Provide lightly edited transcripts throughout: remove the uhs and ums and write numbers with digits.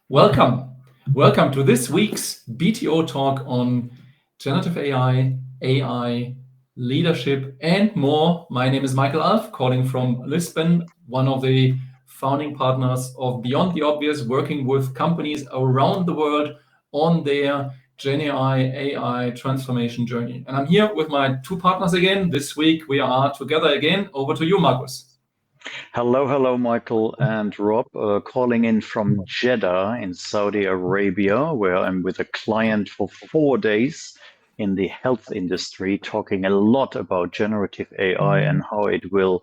Welcome. Welcome to this week's BTO talk on generative AI, AI, leadership, and more. My name is Michael Alf, calling from Lisbon, one of the founding partners of Beyond the Obvious, working with companies around the world on their GenAI, AI transformation journey. And I'm here with my two partners again. This week we are together again. Over to you, Markus. Hello, Michael and Rob, calling in from Jeddah in Saudi Arabia, where I'm with a client for 4 days in the health industry, talking a lot about generative AI and how it will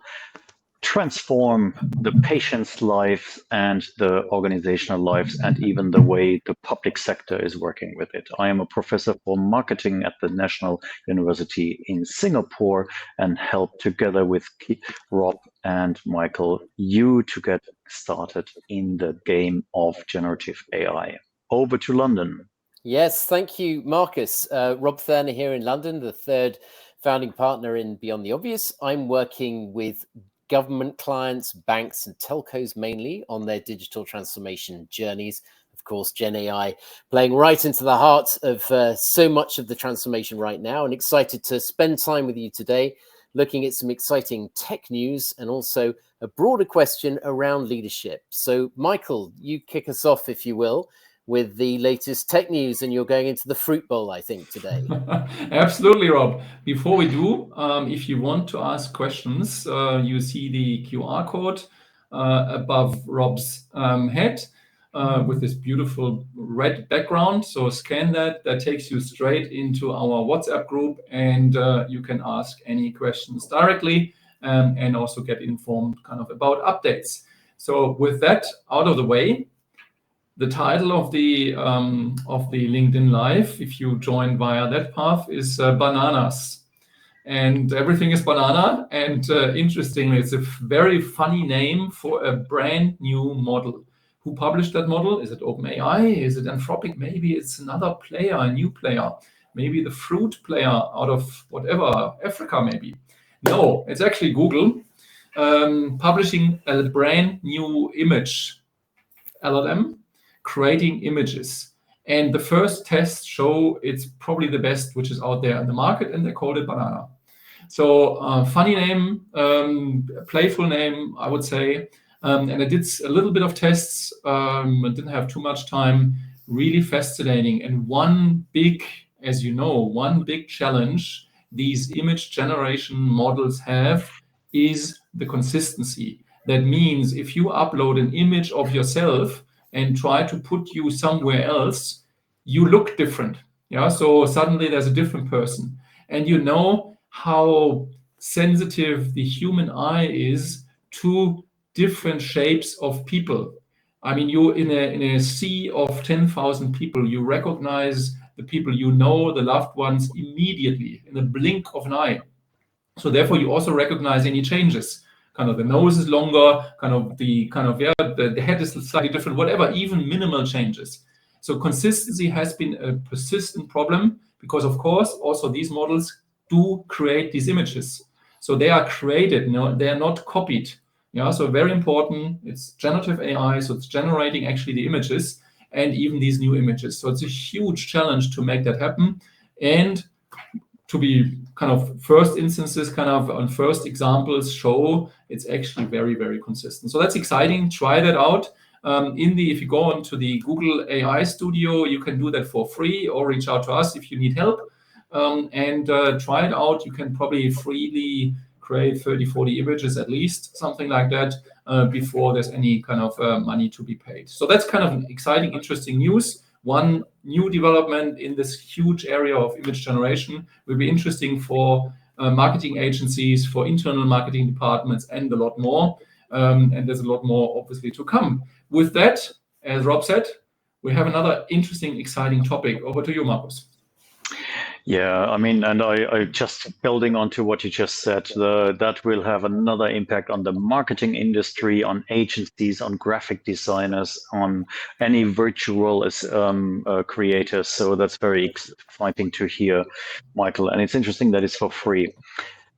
transform the patient's lives and the organizational lives and even the way the public sector is working with it. I am a professor for marketing at the National University in Singapore and help together with Rob and Michael you to get started in the game of generative AI. Over to London. Yes, thank you, Markus. Rob Thurner here in London, the third founding partner in Beyond the Obvious. I'm working with government clients, banks and telcos mainly on their digital transformation journeys. Of course, GenAI playing right into the heart of so much of the transformation right now, and excited to spend time with you today looking at some exciting tech news and also a broader question around leadership. So, Michael, you kick us off, if you will, with the latest tech news, and you're going into the fruit bowl, I think, today. Absolutely, Rob. Before we do, if you want to ask questions, you see the QR code above Rob's head with this beautiful red background. So scan that. That takes you straight into our WhatsApp group, and you can ask any questions directly and also get informed kind of about updates. So with that out of the way, the title of the LinkedIn Live, if you join via that path, is Bananas. And everything is banana. And interestingly, it's a very funny name for a brand new model. Who published that model? Is it OpenAI? Is it Anthropic? Maybe it's another player, a new player. Maybe the fruit player out of whatever, Africa maybe. No, it's actually Google publishing a brand new image LLM, creating images. And the first tests show it's probably the best which is out there in the market, and they called it Banana. So funny name, playful name, I would say. And I did a little bit of tests. I didn't have too much time. Really fascinating. And one big challenge these image generation models have is the consistency. That means if you upload an image of yourself and try to put you somewhere else, you look different. Yeah. So suddenly there's a different person. And you know how sensitive the human eye is to different shapes of people. I mean, you in a sea of 10,000 people, you recognize the people you know, the loved ones, immediately in the blink of an eye. So therefore, you also recognize any changes. Kind of the nose is longer, the head is slightly different, whatever, even minimal changes. So consistency has been a persistent problem because, of course, also these models do create these images. So they are created, they are not copied. Yeah, so very important. It's generative AI, so it's generating actually the images and even these new images. So it's a huge challenge to make that happen. And to be kind of first instances, kind of on first examples show it's actually very, very consistent. So that's exciting. Try that out. If you go onto the Google AI Studio, you can do that for free or reach out to us if you need help and try it out. You can probably freely create 30, 40 images at least, something like that, before there's any kind of money to be paid. So that's kind of exciting, interesting news. One new development in this huge area of image generation will be interesting for marketing agencies, for internal marketing departments, and a lot more. And there's a lot more, obviously, to come. With that, as Rob said, we have another interesting, exciting topic. Over to you, Markus. Yeah, I mean, and I just building onto what you just said, that will have another impact on the marketing industry, on agencies, on graphic designers, on any virtual creators. So that's very exciting to hear, Michael. And it's interesting that it's for free.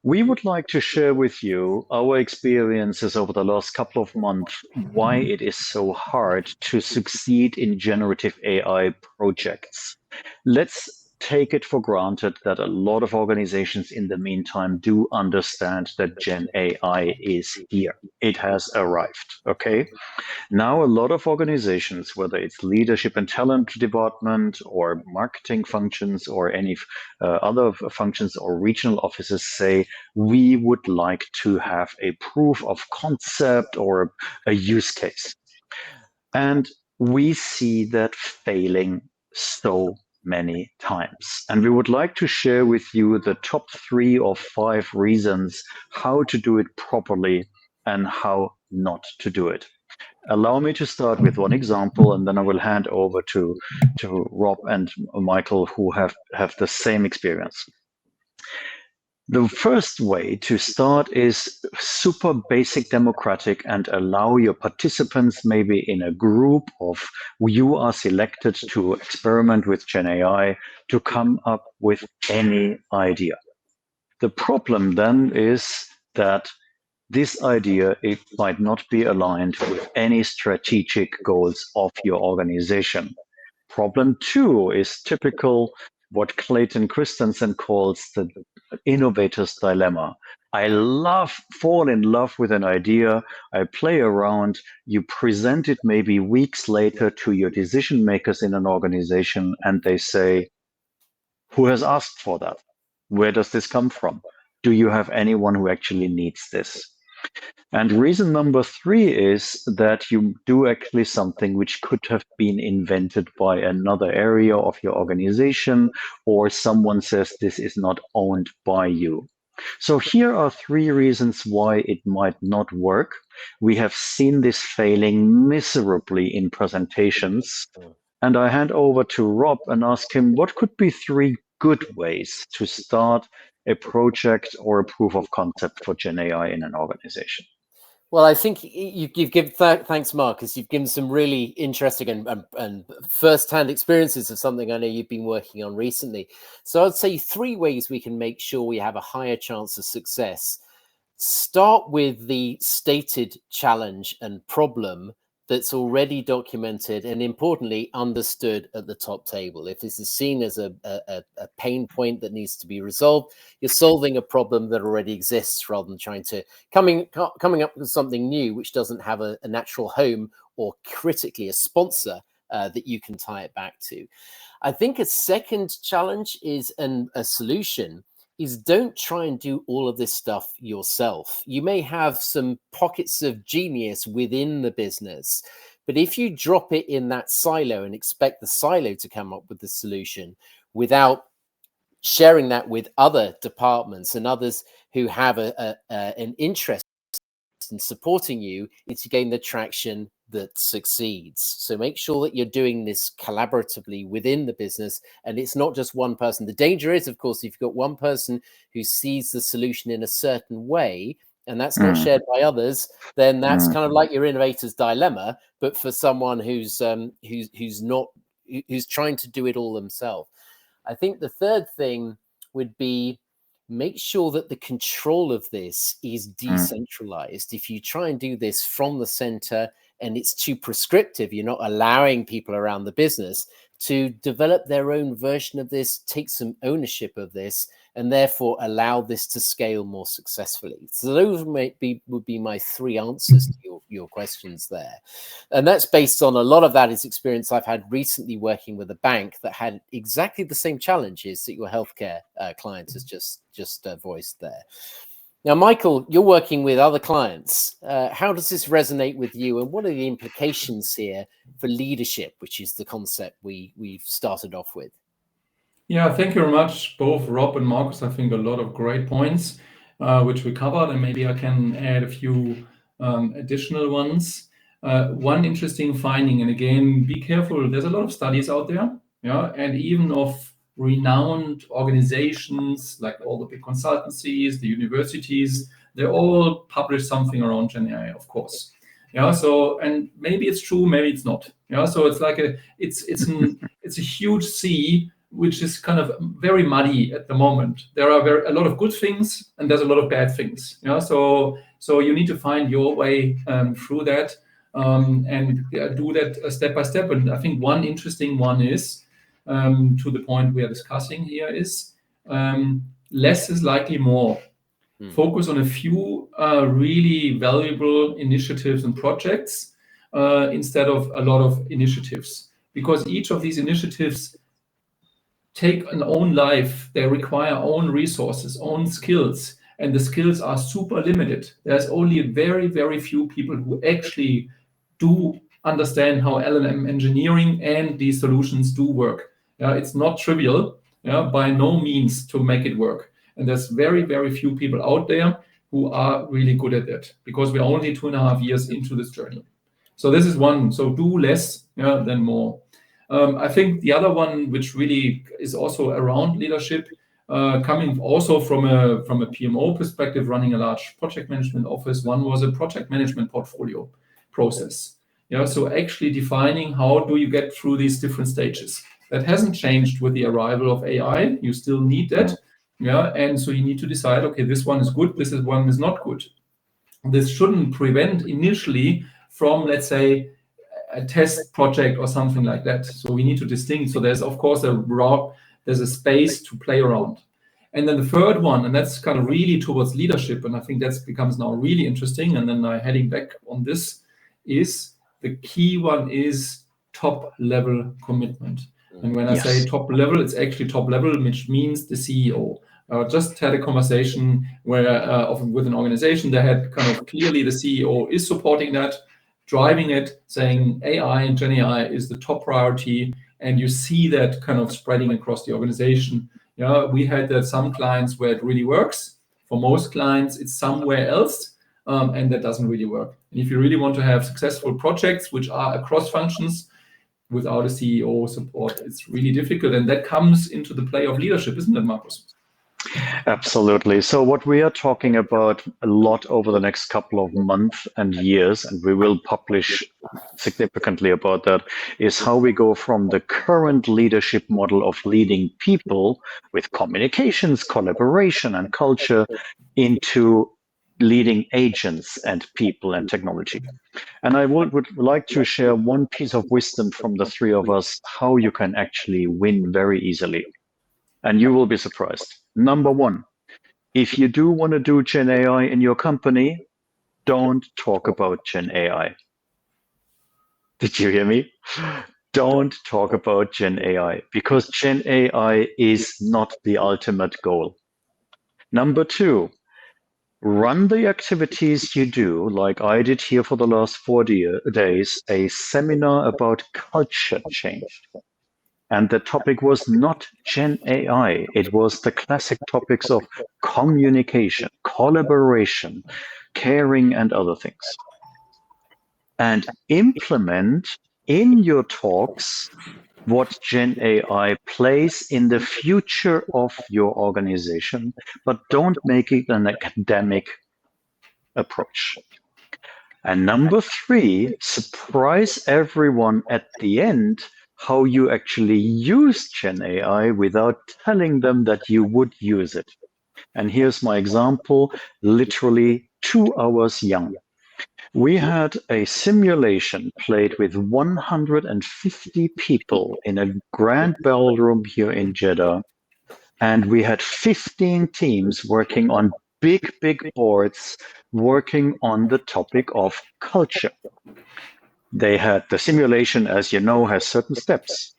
We would like to share with you our experiences over the last couple of months, why it is so hard to succeed in generative AI projects. Let's take it for granted that a lot of organizations in the meantime do understand that Gen AI is here. It has arrived, okay? Now, a lot of organizations, whether it's leadership and talent department or marketing functions or any other functions or regional offices say, we would like to have a proof of concept or a use case. And we see that failing so many times. And we would like to share with you the top 3 or 5 reasons how to do it properly and how not to do it. Allow me to start with one example, and then I will hand over to Rob and Michael, who have the same experience. The first way to start is super basic democratic and allow your participants, maybe in a group of you are selected to experiment with GenAI, to come up with any idea. The problem then is that this idea, it might not be aligned with any strategic goals of your organization. Problem 2 is typical what Clayton Christensen calls the innovator's dilemma. I fall in love with an idea, I play around, you present it maybe weeks later to your decision makers in an organization, and they say, who has asked for that? Where does this come from? Do you have anyone who actually needs this? And reason number 3 is that you do actually something which could have been invented by another area of your organization, or someone says this is not owned by you. So here are 3 reasons why it might not work. We have seen this failing miserably in presentations. And I hand over to Rob and ask him what could be 3 good ways to start a project or a proof of concept for GenAI in an organization. Well, I think you've given, thanks, Marcus. You've given some really interesting and first-hand experiences of something I know you've been working on recently. So I'd say 3 ways we can make sure we have a higher chance of success. Start with the stated challenge and problem that's already documented and, importantly, understood at the top table. If this is seen as a pain point that needs to be resolved, you're solving a problem that already exists rather than trying to coming up with something new which doesn't have a natural home or, critically, a sponsor that you can tie it back to. I think a second challenge is a solution is don't try and do all of this stuff yourself. You may have some pockets of genius within the business, but if you drop it in that silo and expect the silo to come up with the solution without sharing that with other departments and others who have an interest in supporting you, it's to gain the traction that succeeds. So make sure that you're doing this collaboratively within the business, and it's not just one person. The danger is, of course, if you've got one person who sees the solution in a certain way and that's not shared by others, then that's kind of like your innovator's dilemma, but for someone who's trying to do it all themselves. I think the third thing would be make sure that the control of this is decentralized. If you try and do this from the center and it's too prescriptive, you're not allowing people around the business to develop their own version of this, take some ownership of this, and therefore allow this to scale more successfully. So those would be my 3 answers to your questions there. And that's based on a lot of that is experience I've had recently working with a bank that had exactly the same challenges that your healthcare client has just voiced there. Now, Michael, you're working with other clients. How does this resonate with you, and what are the implications here for leadership, which is the concept we've started off with? Yeah, thank you very much, both Rob and Markus. I think a lot of great points which we covered, and maybe I can add a few additional ones. One interesting finding, and again, be careful, there's a lot of studies out there, yeah, and even of renowned organizations like all the big consultancies, the universities, they all publish something around GenAI, of course. Yeah, so, and maybe it's true, maybe it's not. Yeah, so it's like it's a huge sea which is kind of very muddy at the moment. There are a lot of good things and there's a lot of bad things. So you need to find your way through that and do that step by step. And I think one interesting one is, to the point we are discussing here, is less is likely more. Focus on a few really valuable initiatives and projects instead of a lot of initiatives, because each of these initiatives take an own life. They require own resources, own skills, and the skills are super limited. There's only very, very few people who actually do understand how LLM engineering and these solutions do work. It's not trivial, by no means, to make it work. And there's very, very few people out there who are really good at that, because we're only 2.5 years into this journey. So this is one. So do less than more. I think the other one, which really is also around leadership, coming also from a PMO perspective, running a large project management office, one was a project management portfolio process. So actually defining how do you get through these different stages. That hasn't changed with the arrival of AI. You still need that. And so you need to decide, okay, this one is good, this one is not good. This shouldn't prevent initially from, let's say, a test project or something like that. So we need to distinguish. So there's, of course, there's a space to play around. And then the third one, and that's kind of really towards leadership, and I think that becomes now really interesting, and then heading back on this, is the key one is top level commitment. And when I say top level, it's actually top level, which means the CEO. Just had a conversation where with an organization that had kind of clearly the CEO is supporting that, driving it, saying AI and GenAI is the top priority, and you see that kind of spreading across the organization. We had some clients where it really works. For most clients, it's somewhere else, and that doesn't really work. And if you really want to have successful projects which are across functions, without a CEO support, it's really difficult. And that comes into the play of leadership, isn't it, Markus? Absolutely. So what we are talking about a lot over the next couple of months and years, and we will publish significantly about that, is how we go from the current leadership model of leading people with communications, collaboration, and culture into leading agents and people and technology. And I would like to share one piece of wisdom from the three of us, how you can actually win very easily. And you will be surprised. Number one, if you do want to do GenAI in your company, don't talk about GenAI. Did you hear me? Don't talk about GenAI, because GenAI is not the ultimate goal. Number two, run the activities you do, like I did here for the last 40 days, a seminar about culture change. And the topic was not GenAI. It was the classic topics of communication, collaboration, caring, and other things. And implement in your talks what GenAI plays in the future of your organization, but don't make it an academic approach. And number three, surprise everyone at the end how you actually use GenAI without telling them that you would use it. And here's my example, literally 2 hours young. We had a simulation played with 150 people in a grand ballroom here in Jeddah. And we had 15 teams working on big boards, working on the topic of culture. They had the simulation, as you know, has certain steps.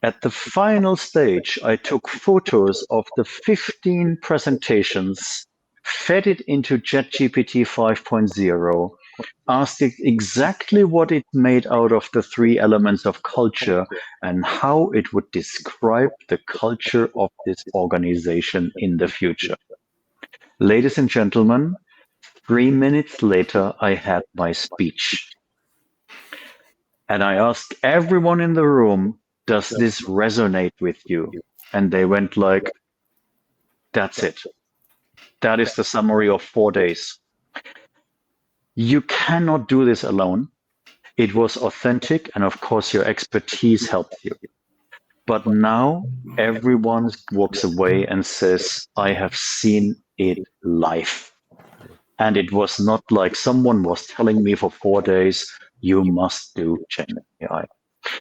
At the final stage, I took photos of the 15 presentations, fed it into ChatGPT 5.0, asked it exactly what it made out of the 3 elements of culture and how it would describe the culture of this organization in the future. Ladies and gentlemen, 3 minutes later, I had my speech. And I asked everyone in the room, does this resonate with you? And they went like, that's it. That is the summary of 4 days. You cannot do this alone. It was authentic, and of course, your expertise helped you. But now everyone walks away and says, I have seen it live. And it was not like someone was telling me for 4 days, you must do GenAI.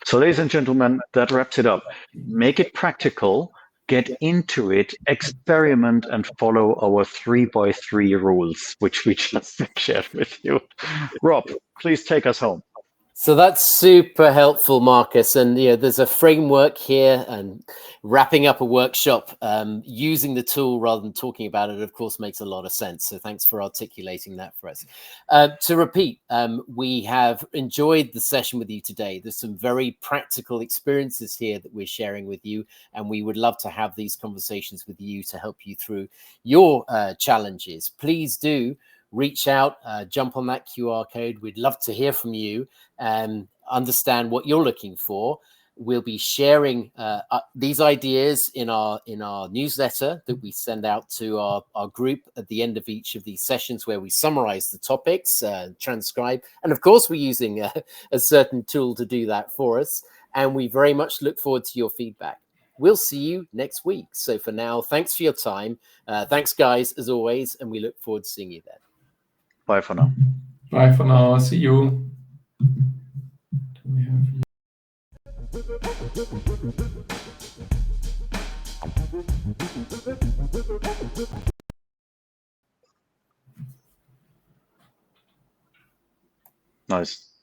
So ladies and gentlemen, that wraps it up. Make it practical, get into it, experiment, and follow our 3x3 rules, which we just shared with you. Rob, please take us home. So that's super helpful, Markus. And there's a framework here, and wrapping up a workshop using the tool rather than talking about it, of course, makes a lot of sense. So thanks for articulating that for us. To repeat, we have enjoyed the session with you today. There's some very practical experiences here that we're sharing with you, and we would love to have these conversations with you to help you through your challenges. Please do reach out, jump on that QR code. We'd love to hear from you and understand what you're looking for. We'll be sharing these ideas in our newsletter that we send out to our group at the end of each of these sessions, where we summarize the topics, transcribe, and of course we're using a certain tool to do that for us. And we very much look forward to your feedback. We'll see you next week. So for now, thanks for your time. Thanks, guys, as always, and we look forward to seeing you then. Bye for now. Bye for now. See you. Nice.